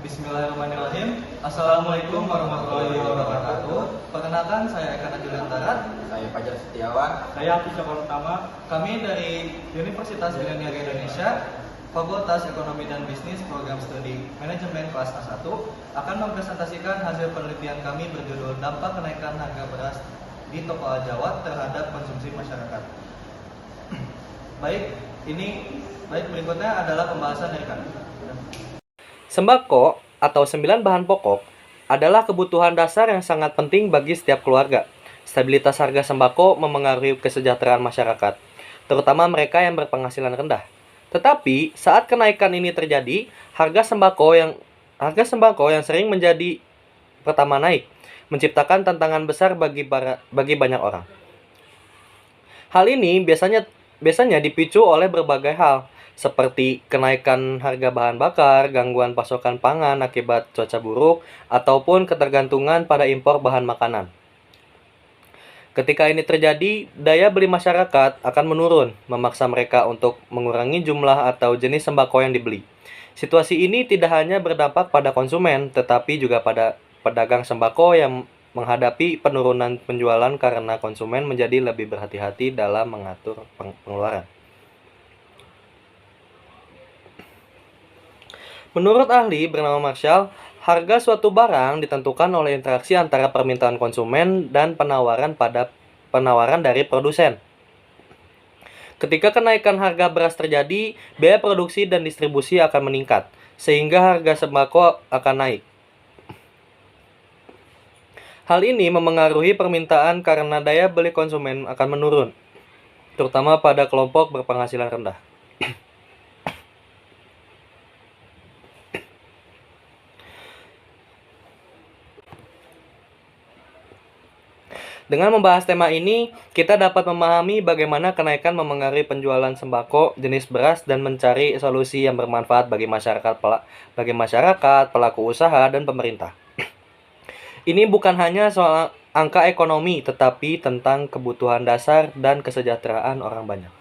Bismillahirrahmanirrahim. Assalamualaikum warahmatullahi wabarakatuh. Perkenalkan, saya Eka Najul Antara. Saya Fajar Setiawan. Saya Hafiz Syafar Utama. Kami dari Universitas Pilihan Niaga Indonesia, Fakultas Ekonomi dan Bisnis, Program Studi Manajemen kelas A1, akan mempresentasikan hasil penelitian kami berjudul Dampak Kenaikan Harga Beras di Toko Jawa terhadap konsumsi masyarakat. Baik berikutnya adalah pembahasan dari kami. Sembako atau 9 bahan pokok adalah kebutuhan dasar yang sangat penting bagi setiap keluarga. Stabilitas harga sembako memengaruhi kesejahteraan masyarakat, terutama mereka yang berpenghasilan rendah. Tetapi saat kenaikan ini terjadi, harga sembako yang sering menjadi pertama naik, menciptakan tantangan besar bagi banyak orang. Hal ini biasanya dipicu oleh berbagai hal, seperti kenaikan harga bahan bakar, gangguan pasokan pangan akibat cuaca buruk, ataupun ketergantungan pada impor bahan makanan. Ketika ini terjadi, daya beli masyarakat akan menurun, memaksa mereka untuk mengurangi jumlah atau jenis sembako yang dibeli. Situasi ini tidak hanya berdampak pada konsumen, tetapi juga pada pedagang sembako yang menghadapi penurunan penjualan karena konsumen menjadi lebih berhati-hati dalam mengatur pengeluaran. Menurut ahli bernama Marshall, harga suatu barang ditentukan oleh interaksi antara permintaan konsumen dan penawaran dari produsen. Ketika kenaikan harga beras terjadi, biaya produksi dan distribusi akan meningkat, sehingga harga sembako akan naik. Hal ini memengaruhi permintaan karena daya beli konsumen akan menurun, terutama pada kelompok berpenghasilan rendah. Dengan membahas tema ini, kita dapat memahami bagaimana kenaikan memengaruhi penjualan sembako jenis beras dan mencari solusi yang bermanfaat bagi masyarakat, pelaku usaha, dan pemerintah. Ini bukan hanya soal angka ekonomi, tetapi tentang kebutuhan dasar dan kesejahteraan orang banyak.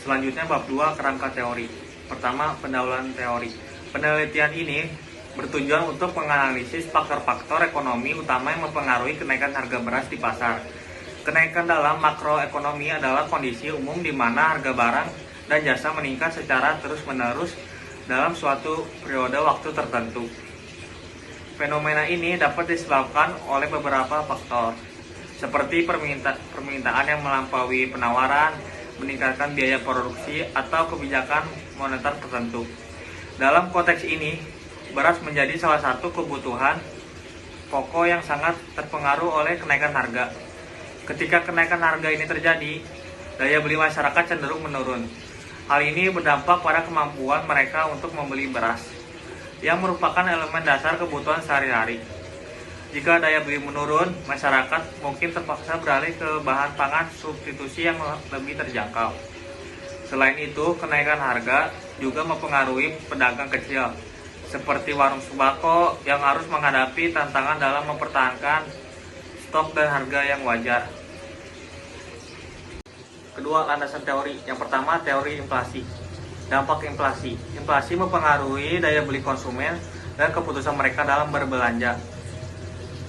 Selanjutnya bab 2, kerangka teori. Pertama, pendahuluan teori. Penelitian ini bertujuan untuk menganalisis faktor-faktor ekonomi utama yang mempengaruhi kenaikan harga beras di pasar. Kenaikan dalam makroekonomi adalah kondisi umum di mana harga barang dan jasa meningkat secara terus-menerus dalam suatu periode waktu tertentu. Fenomena ini dapat disebabkan oleh beberapa faktor, seperti permintaan yang melampaui penawaran, meningkatkan biaya produksi, atau kebijakan moneter tertentu. Dalam konteks ini, beras menjadi salah satu kebutuhan pokok yang sangat terpengaruh oleh kenaikan harga. Ketika kenaikan harga ini terjadi, daya beli masyarakat cenderung menurun. Hal ini berdampak pada kemampuan mereka untuk membeli beras, yang merupakan elemen dasar kebutuhan sehari-hari. Jika daya beli menurun, masyarakat mungkin terpaksa beralih ke bahan pangan substitusi yang lebih terjangkau. Selain itu, kenaikan harga juga mempengaruhi pedagang kecil, seperti warung sembako yang harus menghadapi tantangan dalam mempertahankan stok dan harga yang wajar. Kedua, landasan teori. Yang pertama, teori inflasi. Dampak inflasi. Inflasi mempengaruhi daya beli konsumen dan keputusan mereka dalam berbelanja.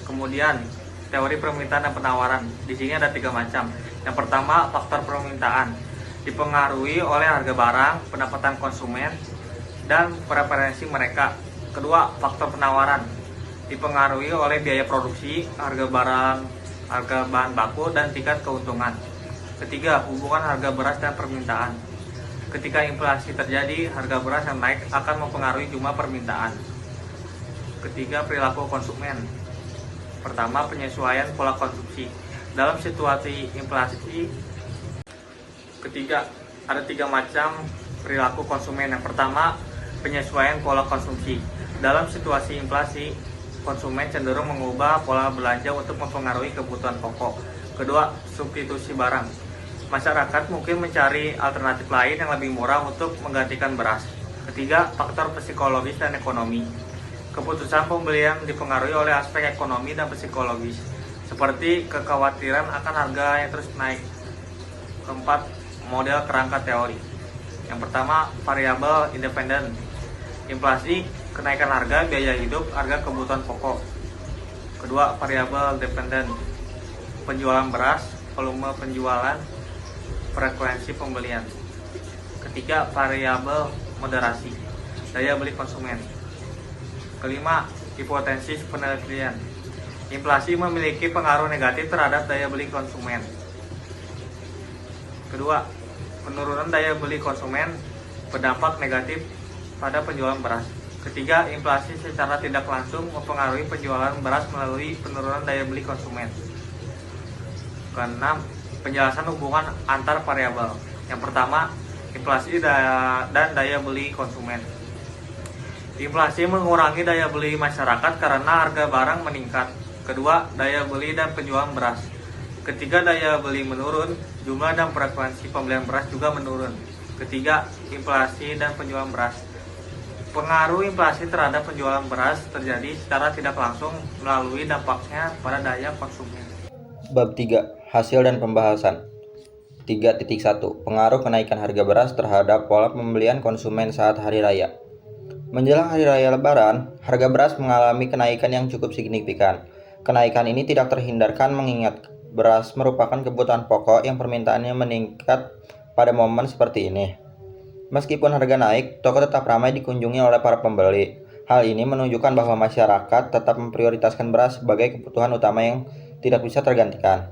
Kemudian, teori permintaan dan penawaran. Di sini ada 3 macam. Yang pertama, faktor permintaan. Dipengaruhi oleh harga barang, pendapatan konsumen, dan preferensi mereka. Kedua, faktor penawaran. Dipengaruhi oleh biaya produksi, harga bahan baku, dan tingkat keuntungan. Ketiga, hubungan harga beras dan permintaan. Ketika inflasi terjadi, harga beras yang naik akan mempengaruhi jumlah permintaan. Ketiga, perilaku konsumen. Pertama, penyesuaian pola konsumsi. Dalam situasi inflasi, ada 3 macam perilaku konsumen. Yang pertama, penyesuaian pola konsumsi. Dalam situasi inflasi, konsumen cenderung mengubah pola belanja untuk mempengaruhi kebutuhan pokok. Kedua, substitusi barang. Masyarakat mungkin mencari alternatif lain yang lebih murah untuk menggantikan beras. Ketiga, faktor psikologis dan ekonomi. Keputusan pembelian dipengaruhi oleh aspek ekonomi dan psikologis, seperti kekhawatiran akan harga yang terus naik. Keempat, model kerangka teori. Yang pertama, variabel independen. Inflasi, kenaikan harga, biaya hidup, harga kebutuhan pokok. Kedua, variabel dependen, penjualan beras, volume penjualan, frekuensi pembelian. Ketiga, variabel moderasi, daya beli konsumen. Kelima, hipotesis penelitian. Inflasi memiliki pengaruh negatif terhadap daya beli konsumen. Kedua, penurunan daya beli konsumen berdampak negatif pada penjualan beras. Ketiga, inflasi secara tidak langsung mempengaruhi penjualan beras melalui penurunan daya beli konsumen. Keenam, penjelasan hubungan antar variabel. Yang pertama, inflasi dan daya beli konsumen. Inflasi mengurangi daya beli masyarakat karena harga barang meningkat. Kedua, daya beli dan penjualan beras. Ketiga, daya beli menurun, jumlah dan frekuensi pembelian beras juga menurun. Ketiga, inflasi dan penjualan beras. Pengaruh inflasi terhadap penjualan beras terjadi secara tidak langsung melalui dampaknya pada daya konsumen. Bab 3. Hasil dan pembahasan. 3.1. Pengaruh kenaikan harga beras terhadap pola pembelian konsumen saat hari raya. Menjelang hari raya Lebaran, harga beras mengalami kenaikan yang cukup signifikan. Kenaikan ini tidak terhindarkan mengingat beras merupakan kebutuhan pokok yang permintaannya meningkat pada momen seperti ini. Meskipun harga naik, toko tetap ramai dikunjungi oleh para pembeli. Hal ini menunjukkan bahwa masyarakat tetap memprioritaskan beras sebagai kebutuhan utama yang tidak bisa tergantikan.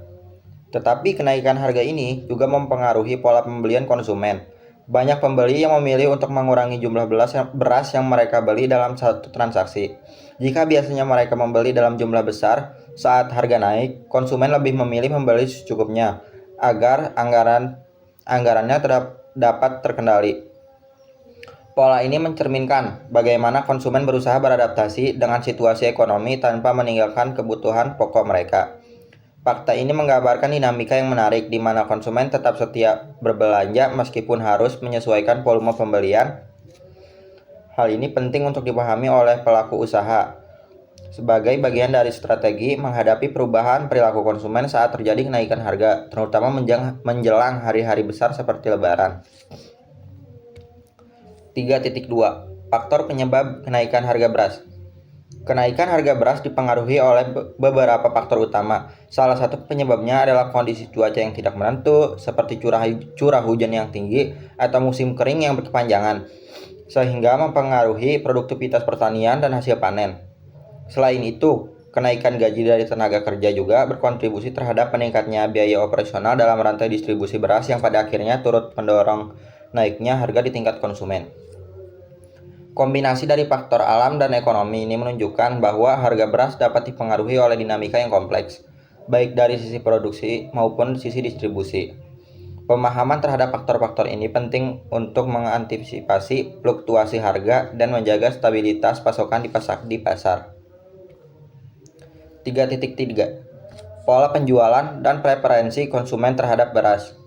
Tetapi kenaikan harga ini juga mempengaruhi pola pembelian konsumen. Banyak pembeli yang memilih untuk mengurangi jumlah beras yang mereka beli dalam satu transaksi. Jika biasanya mereka membeli dalam jumlah besar, saat harga naik, konsumen lebih memilih membeli secukupnya agar anggarannya dapat terkendali. Pola ini mencerminkan bagaimana konsumen berusaha beradaptasi dengan situasi ekonomi tanpa meninggalkan kebutuhan pokok mereka. Fakta ini menggambarkan dinamika yang menarik di mana konsumen tetap setia berbelanja meskipun harus menyesuaikan volume pembelian. Hal ini penting untuk dipahami oleh pelaku usaha sebagai bagian dari strategi menghadapi perubahan perilaku konsumen saat terjadi kenaikan harga, terutama menjelang hari-hari besar seperti Lebaran. 3.2. Faktor penyebab kenaikan harga beras. Kenaikan harga beras dipengaruhi oleh beberapa faktor utama. Salah satu penyebabnya adalah kondisi cuaca yang tidak menentu, seperti curah hujan yang tinggi atau musim kering yang berkepanjangan, sehingga mempengaruhi produktivitas pertanian dan hasil panen. Selain itu, kenaikan gaji dari tenaga kerja juga berkontribusi terhadap meningkatnya biaya operasional dalam rantai distribusi beras yang pada akhirnya turut mendorong naiknya harga di tingkat konsumen. Kombinasi dari faktor alam dan ekonomi ini menunjukkan bahwa harga beras dapat dipengaruhi oleh dinamika yang kompleks, baik dari sisi produksi maupun sisi distribusi. Pemahaman terhadap faktor-faktor ini penting untuk mengantisipasi fluktuasi harga dan menjaga stabilitas pasokan di pasar. 3.3. Pola penjualan dan preferensi konsumen terhadap beras.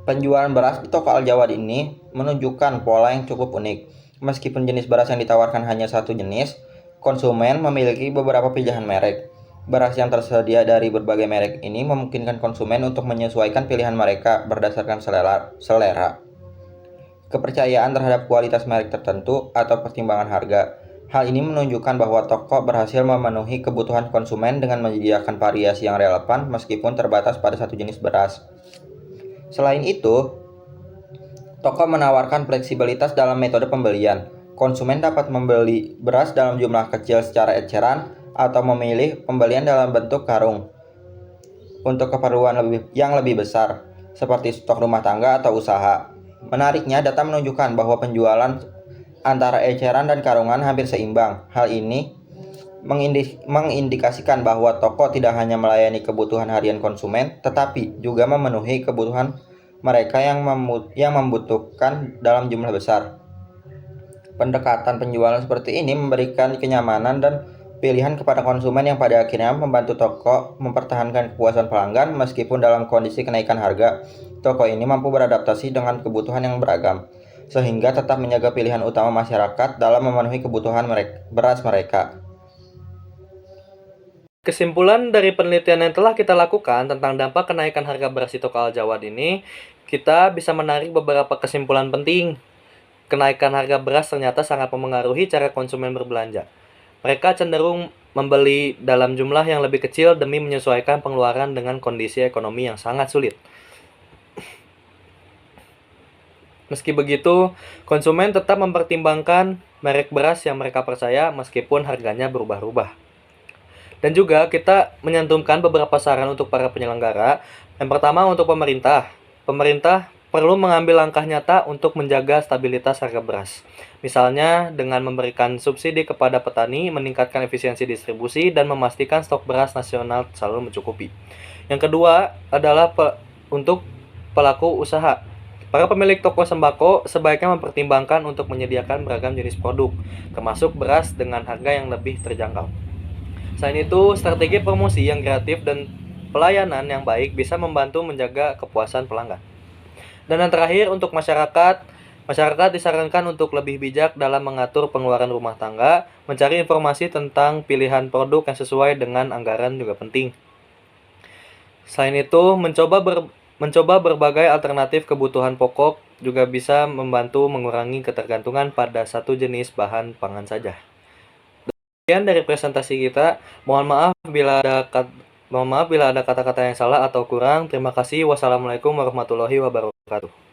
Penjualan beras di toko Al-Jawad ini menunjukkan pola yang cukup unik. Meskipun jenis beras yang ditawarkan hanya satu jenis, konsumen memiliki beberapa pilihan merek. Beras yang tersedia dari berbagai merek ini memungkinkan konsumen untuk menyesuaikan pilihan mereka berdasarkan selera, kepercayaan terhadap kualitas merek tertentu, atau pertimbangan harga. Hal ini menunjukkan bahwa toko berhasil memenuhi kebutuhan konsumen dengan menyediakan variasi yang relevan meskipun terbatas pada satu jenis beras. Selain itu, toko menawarkan fleksibilitas dalam metode pembelian. Konsumen dapat membeli beras dalam jumlah kecil secara eceran atau memilih pembelian dalam bentuk karung untuk keperluan yang lebih besar, seperti stok rumah tangga atau usaha. Menariknya, data menunjukkan bahwa penjualan antara eceran dan karungan hampir seimbang. Hal ini mengindikasikan bahwa toko tidak hanya melayani kebutuhan harian konsumen, tetapi juga memenuhi kebutuhan mereka yang membutuhkan dalam jumlah besar. Pendekatan penjualan seperti ini memberikan kenyamanan dan pilihan kepada konsumen yang pada akhirnya membantu toko mempertahankan kepuasan pelanggan meskipun dalam kondisi kenaikan harga. Toko ini mampu beradaptasi dengan kebutuhan yang beragam, sehingga tetap menjaga pilihan utama masyarakat dalam memenuhi kebutuhan beras mereka. Kesimpulan dari penelitian yang telah kita lakukan tentang dampak kenaikan harga beras di toko Al-Jawad ini, kita bisa menarik beberapa kesimpulan penting. kenaikan harga beras ternyata sangat memengaruhi cara konsumen berbelanja. Mereka cenderung membeli dalam jumlah yang lebih kecil demi menyesuaikan pengeluaran dengan kondisi ekonomi yang sangat sulit. Meski begitu, konsumen tetap mempertimbangkan merek beras yang mereka percaya meskipun harganya berubah-ubah. Dan juga kita menyantumkan beberapa saran untuk para penyelenggara. Yang pertama untuk pemerintah. Pemerintah perlu mengambil langkah nyata untuk menjaga stabilitas harga beras. Misalnya dengan memberikan subsidi kepada petani, meningkatkan efisiensi distribusi, dan memastikan stok beras nasional selalu mencukupi. Yang kedua adalah untuk pelaku usaha. Para pemilik toko sembako sebaiknya mempertimbangkan untuk menyediakan beragam jenis produk, termasuk beras dengan harga yang lebih terjangkau. Selain itu, strategi promosi yang kreatif dan pelayanan yang baik bisa membantu menjaga kepuasan pelanggan. Dan yang terakhir, untuk masyarakat disarankan untuk lebih bijak dalam mengatur pengeluaran rumah tangga, mencari informasi tentang pilihan produk yang sesuai dengan anggaran juga penting. Selain itu, mencoba berbagai alternatif kebutuhan pokok juga bisa membantu mengurangi ketergantungan pada satu jenis bahan pangan saja. Demikian dari presentasi kita. Mohon maaf bila ada kata-kata yang salah atau kurang. Terima kasih. Wassalamualaikum warahmatullahi wabarakatuh.